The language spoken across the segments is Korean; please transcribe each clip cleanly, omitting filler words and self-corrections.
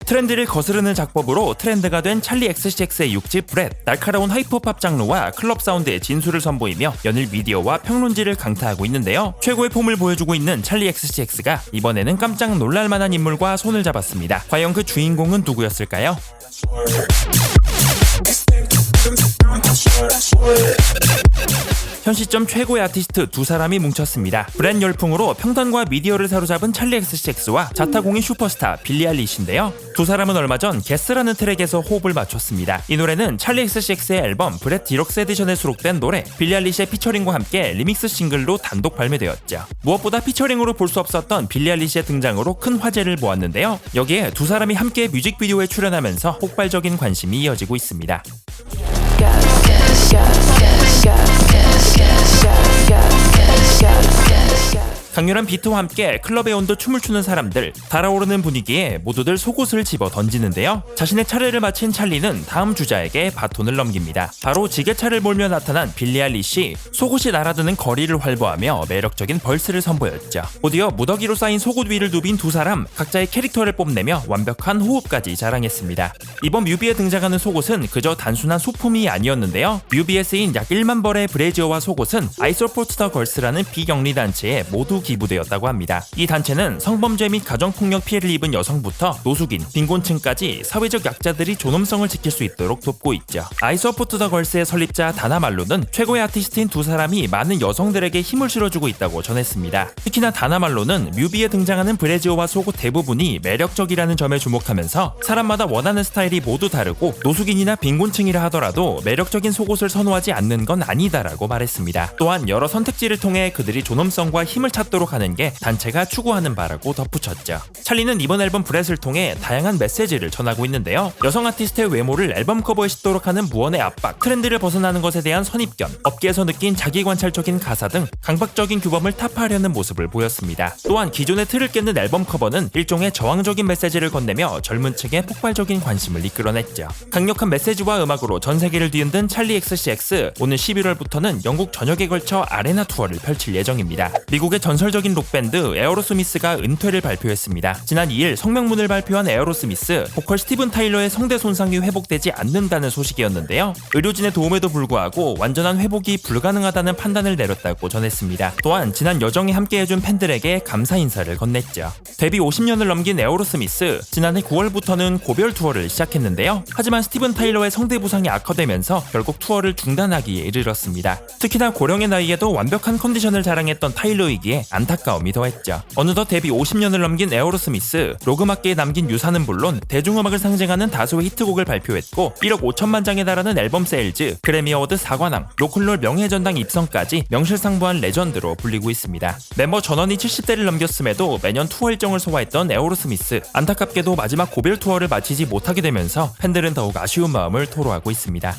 트렌드를 거스르는 작법으로 트렌드가 된 찰리 XCX의 6집 브렛, 날카로운 하이퍼팝 장르와 클럽 사운드의 진수를 선보이며 연일 미디어와 평론지를 강타하고 있는데요. 최고의 폼을 보여주고 있는 찰리 XCX가 이번에는 깜짝 놀랄만한 인물과 손을 잡았습니다. 과연 그 주인공은 누구였을까요? 현 시점 최고의 아티스트 두 사람이 뭉쳤습니다. 브랜 열풍으로 평단과 미디어를 사로잡은 찰리 XCX와 자타공인 슈퍼스타 빌리 아일리시인데요. 두 사람은 얼마 전 게스라는 트랙에서 호흡을 맞췄습니다. 이 노래는 찰리 XCX의 앨범 브렛 디럭스 에디션에 수록된 노래, 빌리 아일리시의 피처링과 함께 리믹스 싱글로 단독 발매되었죠. 무엇보다 피처링으로 볼 수 없었던 빌리 아일리시의 등장으로 큰 화제를 모았는데요. 여기에 두 사람이 함께 뮤직비디오에 출연하면서 폭발적인 관심이 이어지고 있습니다. 강렬한 비트와 함께 클럽에 온도 춤을 추는 사람들, 달아오르는 분위기에 모두들 속옷을 집어 던지는데요. 자신의 차례를 마친 찰리는 다음 주자에게 바톤을 넘깁니다. 바로 지게차를 몰며 나타난 빌리 아일리시. 속옷이 날아드는 거리를 활보하며 매력적인 벌스를 선보였죠. 곧이어 무더기로 쌓인 속옷 위를 누빈 두 사람, 각자의 캐릭터를 뽐내며 완벽한 호흡까지 자랑했습니다. 이번 뮤비에 등장하는 속옷은 그저 단순한 소품이 아니었는데요. 뮤비에 쓰인 약 1만 벌의 브래지어와 속옷은 I Support the Girls라는 비영리 단체에 모두 기부되었다고 합니다. 이 단체는 성범죄 및 가정폭력 피해를 입은 여성부터 노숙인, 빈곤층까지 사회적 약자들이 존엄성을 지킬 수 있도록 돕고 있죠. I Support the Girls의 설립자 다나 말로는 최고의 아티스트인 두 사람이 많은 여성들에게 힘을 실어주고 있다고 전했습니다. 특히나 다나 말로는 뮤비에 등장하는 브래지어와 속옷 대부분이 매력적이라는 점에 주목하면서 사람마다 원하는 스타일이 모두 다르고 노숙인이나 빈곤층이라 하더라도 매력적인 속옷을 선호하지 않는 건 아니다라고 말했습니다. 또한 여러 선택지를 통해 그들이 존엄성과 힘을 찾도록 하는 게 단체가 추구하는 바라고 덧붙였죠. 찰리는 이번 앨범 브렛을 통해 다양한 메시지를 전하고 있는데요. 여성 아티스트의 외모를 앨범 커버에 싣도록 하는 무언의 압박, 트렌드를 벗어나는 것에 대한 선입견, 업계에서 느낀 자기관찰적인 가사 등 강박적인 규범을 타파하려는 모습을 보였습니다. 또한 기존의 틀을 깨는 앨범 커버는 일종의 저항적인 메시지를 건네며 젊은 층의 폭발적인 관심을 이끌어냈죠. 강력한 메시지와 음악으로 전 세계를 뒤흔든 찰리 XCX, 오늘 11월부터는 영국 전역에 걸쳐 아레나 투어를 펼칠 예정입니다. 미국의 전설적인 록밴드 에어로스미스가 은퇴를 발표했습니다. 지난 2일 성명문을 발표한 에어로스미스, 보컬 스티븐 타일러의 성대 손상이 회복되지 않는다는 소식이었는데요. 의료진의 도움에도 불구하고 완전한 회복이 불가능하다는 판단을 내렸다고 전했습니다. 또한 지난 여정에 함께해준 팬들에게 감사 인사를 건넸죠. 데뷔 50년을 넘긴 에어로스미스, 지난해 9월부터는 고별 투어를 시작했는데요. 하지만 스티븐 타일러의 성대 부상이 악화되면서 결국 투어를 중단하기에 이르렀습니다. 특히나 고령의 나이에도 완벽한 컨디션을 자랑했던 타일러이기에 안타까움이 더했죠. 어느덧 데뷔 50년을 넘긴 에어로스미스, 록음악계에 남긴 유산은 물론 대중음악을 상징하는 다수의 히트곡을 발표했고 1억 5천만 장에 달하는 앨범 세일즈, 그래미 어워드 4관왕, 로큰롤 명예전당 입성까지 명실상부한 레전드로 불리고 있습니다. 멤버 전원이 70대를 넘겼음에도 매년 투어 일정을 소화했던 에어로스미스, 안타깝게도 마지막 고별 투어를 마치지 못하게 되면서 팬들은 더욱 아쉬운 마음을 토로하고 있습니다.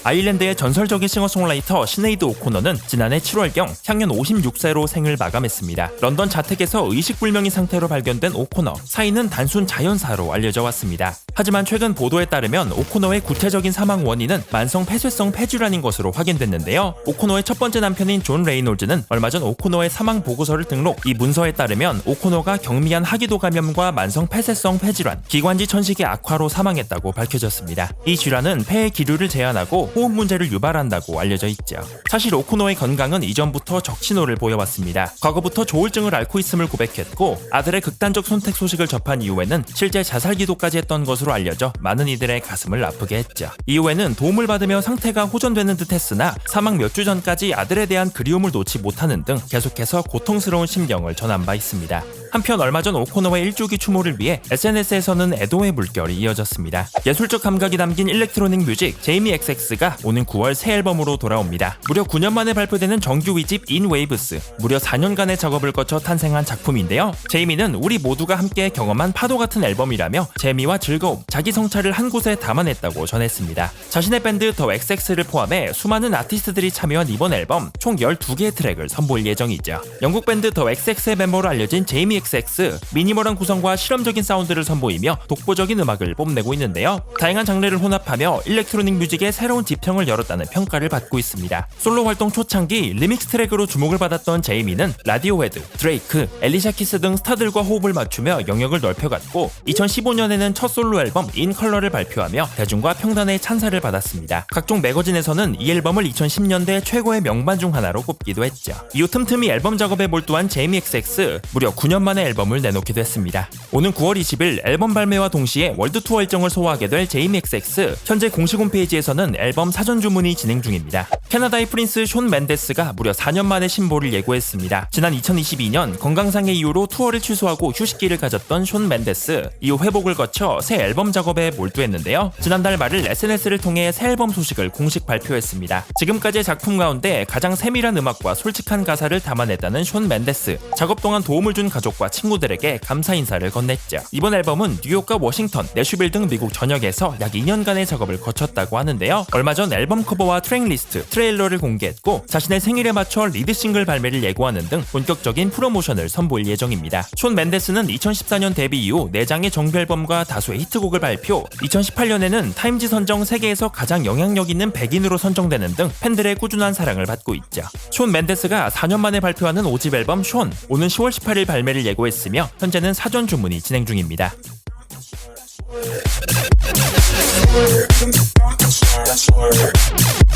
아일랜드의 전설적인 싱어송라이터 시네이드 오코너는 지난해 7월경 향년 56세로 생을 마감했습니다. 런던 자택에서 의식불명의 상태로 발견된 오코너, 사인은 단순 자연사로 알려져 왔습니다. 하지만 최근 보도에 따르면 오코너의 구체적인 사망 원인은 만성 폐쇄성 폐질환인 것으로 확인됐는데요. 오코너의 첫 번째 남편인 존 레이놀즈는 얼마 전 오코너의 사망 보고서를 등록. 이 문서에 따르면 오코너가 경미한 하기도 감염과 만성 폐쇄성 폐질환, 기관지 천식의 악화로 사망했다고 밝혀졌습니다. 이 질환은 폐의 기류를 제한하고 호흡 문제를 유발한다고 알려져 있죠. 사실 오코너의 건강은 이전부터 적신호를 보여왔습니다. 과거부터 조울증을 앓고 있음을 고백했고 아들의 극단적 선택 소식을 접한 이후에는 실제 자살 기도까지 했던 것으로 알려져 많은 이들의 가슴을 아프게 했죠. 이후에는 도움을 받으며 상태가 호전되는 듯 했으나 사망 몇 주 전까지 아들에 대한 그리움을 놓지 못하는 등 계속해서 고통스러운 심경을 전한 바 있습니다. 한편 얼마 전 오코너의 1주기 추모를 위해 SNS에서는 애도의 물결이 이어졌습니다. 예술적 감각이 담긴 일렉트로닉 뮤직 제이미 XX가 오는 9월 새 앨범으로 돌아옵니다. 무려 9년 만에 발표되는 정규 2집 In Waves, 무려 4년간의 작업을 거쳐 탄생한 작품인데요. 제이미는 우리 모두가 함께 경험한 파도 같은 앨범이라며 재미와 즐거움, 자기 성찰을 한 곳에 담아냈다고 전했습니다. 자신의 밴드 더 XX를 포함해 수많은 아티스트들이 참여한 이번 앨범 총 12개의 트랙을 선보일 예정이죠. 영국 밴드 더 XX의 멤버로 알려진 제이미 XX, 미니멀한 구성과 실험적인 사운드를 선보이며 독보적인 음악을 뽐내고 있는데요. 다양한 장르를 혼합하며 일렉트로닉 뮤직의 새로운 지평을 열었다는 평가를 받고 있습니다. 솔로 활동 초창기 리믹스 트랙으로 주목을 받았던 제이미는 라디오헤드, 드레이크, 엘리샤 키스 등 스타들과 호흡을 맞추며 영역을 넓혀갔고 2015년에는 첫 솔로 앨범 인 컬러를 발표하며 대중과 평단의 찬사를 받았습니다. 각종 매거진에서는 이 앨범을 2010년대 최고의 명반 중 하나로 꼽기도 했죠. 이후 틈틈이 앨범 작업에 몰두한 제이미 XX, 무려 9년 만에 앨범을 내놓기도 했습니다. 오는 9월 20일 앨범 발매와 동시에 월드 투어 일정을 소화하게 될 제이미 XX, 현재 공식 홈페이지에서는 앨범 사전 주문이 진행 중입니다. 캐나다의 프린스 숀 맨데스가 무려 4년 만에 신보를 예고했습니다. 지난 2022년 건강상의 이유로 투어를 취소하고 휴식기를 가졌던 숀 맨데스, 이후 회복을 거쳐 새 앨범 작업에 몰두했는데요. 지난달 말을 SNS를 통해 새 앨범 소식을 공식 발표했습니다. 지금까지의 작품 가운데 가장 세밀한 음악과 솔직한 가사를 담아냈다는 숀 맨데스, 작업 동안 도움을 준 가족과 친구들에게 감사 인사를 건넸죠. 이번 앨범은 뉴욕과 워싱턴, 내슈빌 등 미국 전역에서 약 2년간의 작업을 거쳤다고 하는데요. 얼마 전 앨범 커버와 트랙 리스트, 트레일러를 공개했고 자신의 생일에 맞춰 리드 싱글 발매를 예고하는 등 본격적인 프로모션을 선보일 예정입니다. 숀 맨데스는 2014년 데뷔 이후 4장의 정규 앨범과 다수의 히트곡을 발표, 2018년에는 타임지 선정 세계에서 가장 영향력 있는 100인으로 선정되는 등 팬들의 꾸준한 사랑을 받고 있죠. 숀 맨데스가 4년 만에 발표하는 5집 앨범 숀, 오는 10월 18일 발매를 예고했으며 현재는 사전 주문이 진행 중입니다. That's word.